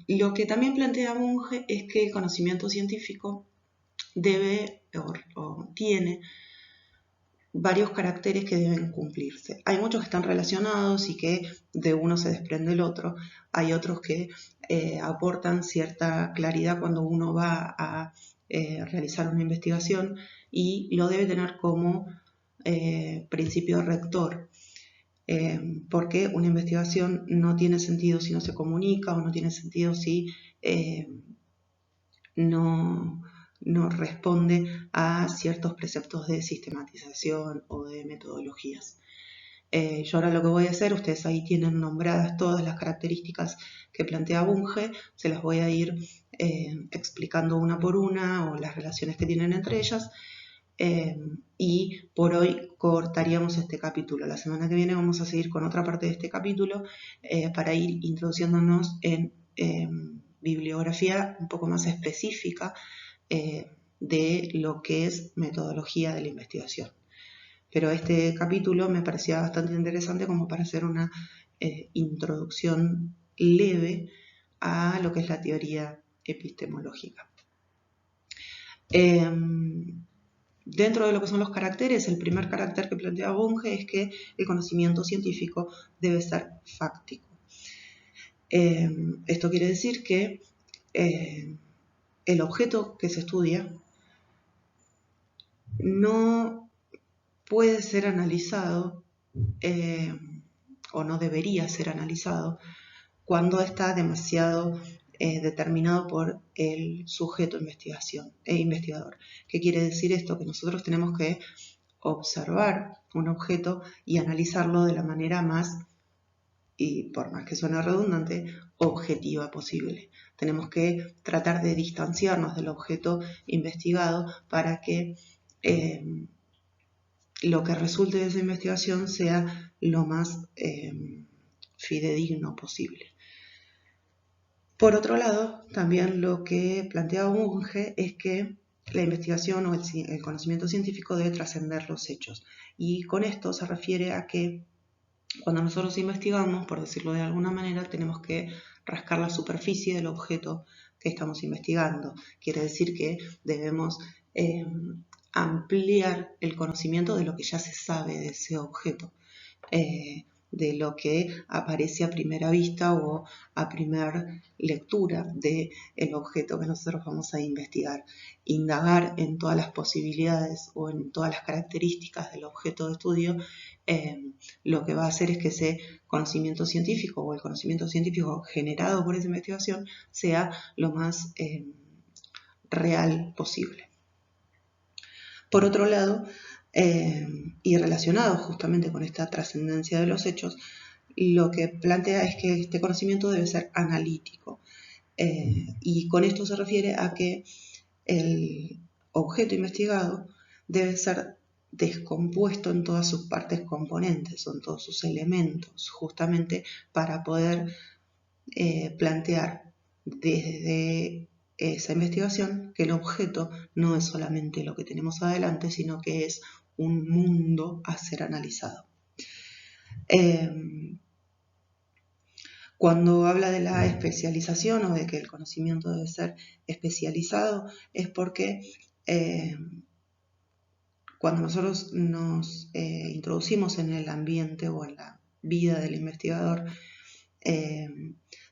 Lo que también plantea Bunge es que el conocimiento científico debe o tiene varios caracteres que deben cumplirse. Hay muchos que están relacionados y que de uno se desprende el otro. Hay otros que aportan cierta claridad cuando uno va a realizar una investigación y lo debe tener como principio rector. Porque una investigación no tiene sentido si no se comunica, o no tiene sentido si no responde a ciertos preceptos de sistematización o de metodologías. Yo ahora lo que voy a hacer, ustedes ahí tienen nombradas todas las características que plantea Bunge, se las voy a ir explicando una por una, o las relaciones que tienen entre ellas, y por hoy cortaríamos este capítulo. La semana que viene vamos a seguir con otra parte de este capítulo para ir introduciéndonos en bibliografía un poco más específica de lo que es metodología de la investigación. Pero este capítulo me parecía bastante interesante como para hacer una introducción leve a lo que es la teoría epistemológica. Dentro de lo que son los caracteres, el primer carácter que plantea Bunge es que el conocimiento científico debe ser fáctico. Esto quiere decir que el objeto que se estudia no puede ser analizado o no debería ser analizado cuando está demasiado determinado por el sujeto investigador. ¿Qué quiere decir esto? Que nosotros tenemos que observar un objeto y analizarlo de la manera más, y por más que suene redundante, objetiva posible. Tenemos que tratar de distanciarnos del objeto investigado para que lo que resulte de esa investigación sea lo más fidedigno posible. Por otro lado, también lo que plantea Bunge es que la investigación o el conocimiento científico debe trascender los hechos. Y con esto se refiere a que cuando nosotros investigamos, por decirlo de alguna manera, tenemos que rascar la superficie del objeto que estamos investigando. Quiere decir que debemos ampliar el conocimiento de lo que ya se sabe de ese objeto, de lo que aparece a primera vista o a primera lectura del objeto que nosotros vamos a investigar. Indagar en todas las posibilidades o en todas las características del objeto de estudio lo que va a hacer es que ese conocimiento científico o el conocimiento científico generado por esa investigación sea lo más real posible. Por otro lado, y relacionado justamente con esta trascendencia de los hechos, lo que plantea es que este conocimiento debe ser analítico. Y con esto se refiere a que el objeto investigado debe ser descompuesto en todas sus partes componentes, en todos sus elementos, justamente para poder plantear desde esa investigación que el objeto no es solamente lo que tenemos adelante, sino que es un mundo a ser analizado. Cuando habla de la especialización o de que el conocimiento debe ser especializado, es porque cuando nosotros nos introducimos en el ambiente o en la vida del investigador,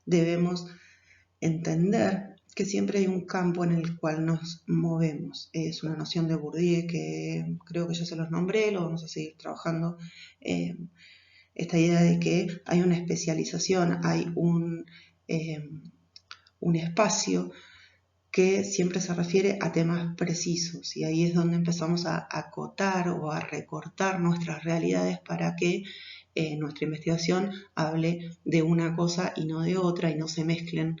debemos entender que siempre hay un campo en el cual nos movemos. Es una noción de Bourdieu que creo que ya se los nombré, lo vamos a seguir trabajando. Esta idea de que hay una especialización, hay un espacio que siempre se refiere a temas precisos, y ahí es donde empezamos a acotar o a recortar nuestras realidades para que nuestra investigación hable de una cosa y no de otra, y no se mezclen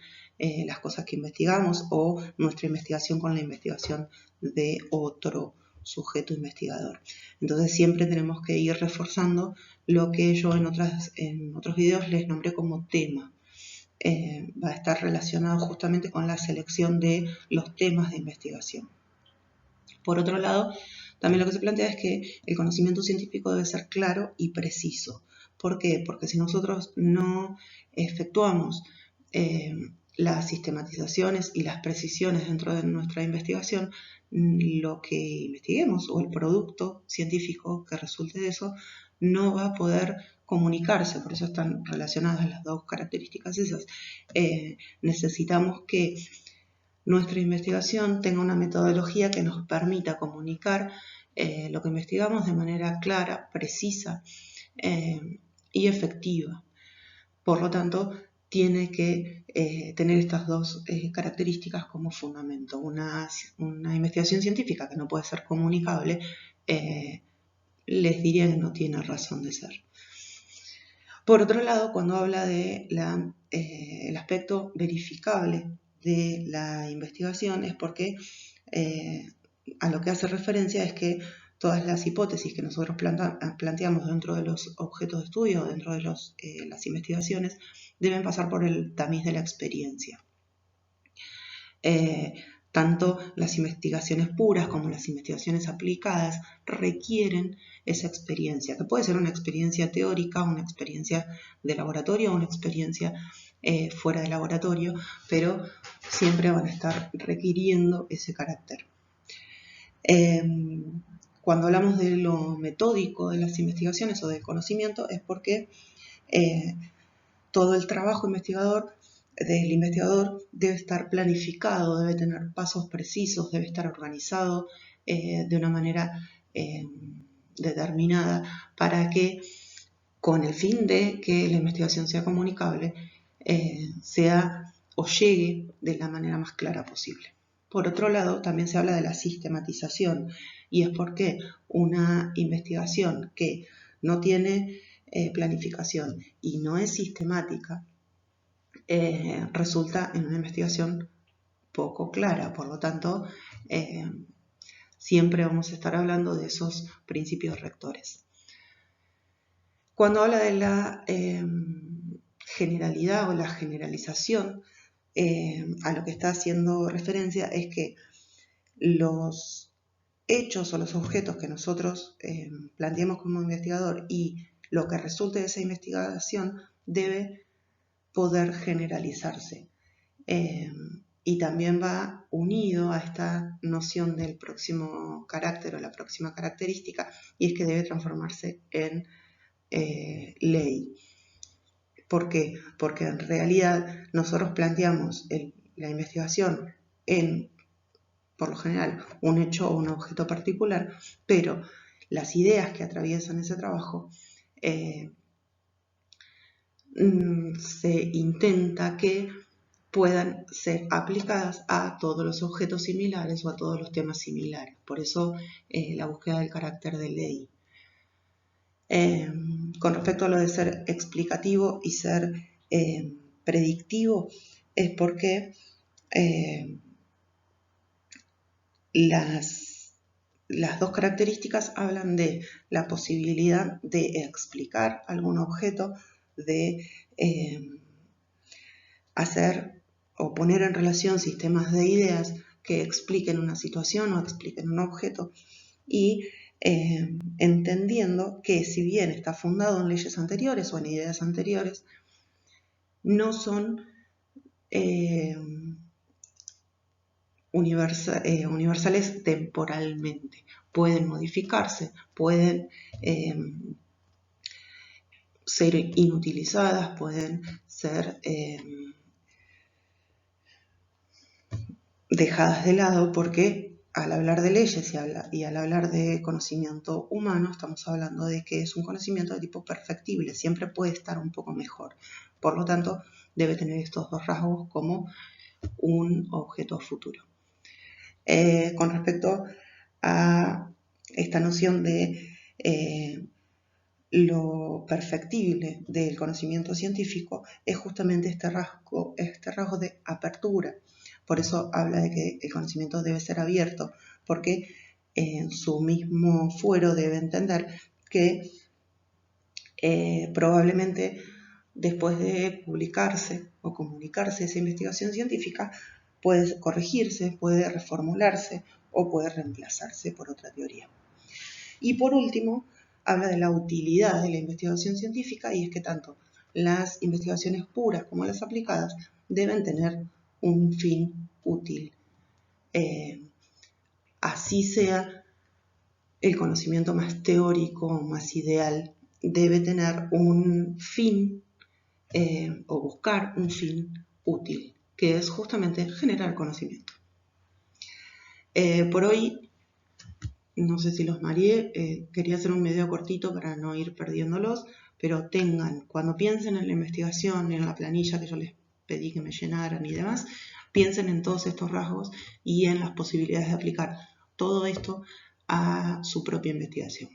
las cosas que investigamos o nuestra investigación con la investigación de otro sujeto investigador. Entonces siempre tenemos que ir reforzando lo que yo en otros videos les nombré como tema. Va a estar relacionado justamente con la selección de los temas de investigación. Por otro lado, también lo que se plantea es que el conocimiento científico debe ser claro y preciso. ¿Por qué? Porque si nosotros no efectuamos las sistematizaciones y las precisiones dentro de nuestra investigación, lo que investiguemos o el producto científico que resulte de eso no va a poder comunicarse, por eso están relacionadas las dos características esas. Necesitamos que nuestra investigación tenga una metodología que nos permita comunicar lo que investigamos de manera clara, precisa y efectiva. Por lo tanto, tiene que tener estas dos características como fundamento. Una investigación científica que no puede ser comunicable, les diría que no tiene razón de ser. Por otro lado, cuando habla de el aspecto verificable de la investigación, es porque a lo que hace referencia es que todas las hipótesis que nosotros planteamos dentro de los objetos de estudio, dentro de las investigaciones, deben pasar por el tamiz de la experiencia. Tanto las investigaciones puras como las investigaciones aplicadas requieren esa experiencia, que puede ser una experiencia teórica, una experiencia de laboratorio o una experiencia fuera de laboratorio, pero siempre van a estar requiriendo ese carácter. Cuando hablamos de lo metódico de las investigaciones o del conocimiento es porque todo el trabajo del investigador debe estar planificado, debe tener pasos precisos, debe estar organizado de una manera determinada para que, con el fin de que la investigación sea comunicable, sea o llegue de la manera más clara posible. Por otro lado, también se habla de la sistematización, y es porque una investigación que no tiene planificación y no es sistemática, resulta en una investigación poco clara. Por lo tanto, siempre vamos a estar hablando de esos principios rectores. Cuando habla de la generalidad o la generalización, a lo que está haciendo referencia es que los hechos o los objetos que nosotros planteemos como investigador y lo que resulte de esa investigación debe poder generalizarse. Y también va unido a esta noción del próximo carácter o la próxima característica, y es que debe transformarse en ley. ¿Por qué? Porque en realidad nosotros planteamos la investigación en, por lo general, un hecho o un objeto particular, pero las ideas que atraviesan ese trabajo se intenta que puedan ser aplicadas a todos los objetos similares o a todos los temas similares. Por eso la búsqueda del carácter de ley. Con respecto a lo de ser explicativo y ser predictivo, es porque las dos características hablan de la posibilidad de explicar algún objeto, de hacer o poner en relación sistemas de ideas que expliquen una situación o expliquen un objeto, y entendiendo que, si bien está fundado en leyes anteriores o en ideas anteriores, no son universales temporalmente. Pueden modificarse, pueden ser inutilizadas, pueden ser dejadas de lado, porque al hablar de leyes y al hablar de conocimiento humano, estamos hablando de que es un conocimiento de tipo perfectible, siempre puede estar un poco mejor. Por lo tanto, debe tener estos dos rasgos como un objeto futuro. Con respecto a esta noción de lo perfectible del conocimiento científico, es justamente este rasgo de apertura. Por eso habla de que el conocimiento debe ser abierto, porque en su mismo fuero debe entender que probablemente después de publicarse o comunicarse esa investigación científica, puede corregirse, puede reformularse o puede reemplazarse por otra teoría. Y por último, habla de la utilidad de la investigación científica, y es que tanto las investigaciones puras como las aplicadas deben tener un fin útil. Así sea el conocimiento más teórico, más ideal, debe tener un fin o buscar un fin útil, que es justamente generar conocimiento. Por hoy, no sé si los mareé, quería hacer un video cortito para no ir perdiéndolos, pero cuando piensen en la investigación, en la planilla que yo les pedí que me llenaran y demás, piensen en todos estos rasgos y en las posibilidades de aplicar todo esto a su propia investigación.